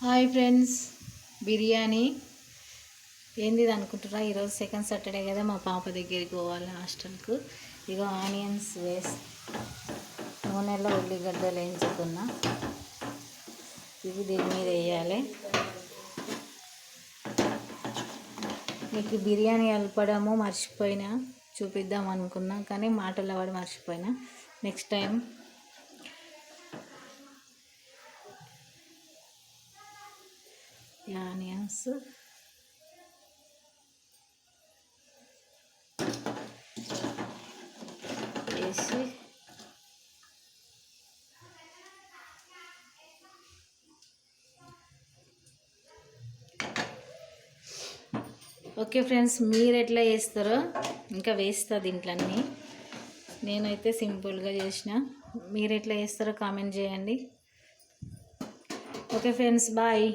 Hi friends, biryani ఏంది అనుకుంటున్నా. ఈరోజు సెకండ్ సాటర్డే కదా, మా పాప దగ్గరికి పోవాలి హాస్టల్కు. ఇక ఆనియన్స్ నూనెలో ఉల్లిగడ్డలు వేయించుకున్నా. ఇవి దీని మీద వేయాలి. మీకు బిర్యానీ కలపడము మర్చిపోయినా, చూపిద్దాం అనుకున్నా కానీ మాటలు పడి మర్చిపోయినా. నెక్స్ట్ టైం ఆనియన్స్ వేసి ఓకే ఫ్రెండ్స్, మీరు ఎట్లా చేస్తారో ఇంకా వేస్తా దీంట్లో అన్నీ. నేనైతే సింపుల్గా చేసిన. మీరు ఎట్లా చేస్తారో కామెంట్ చేయండి. Okay friends, bye.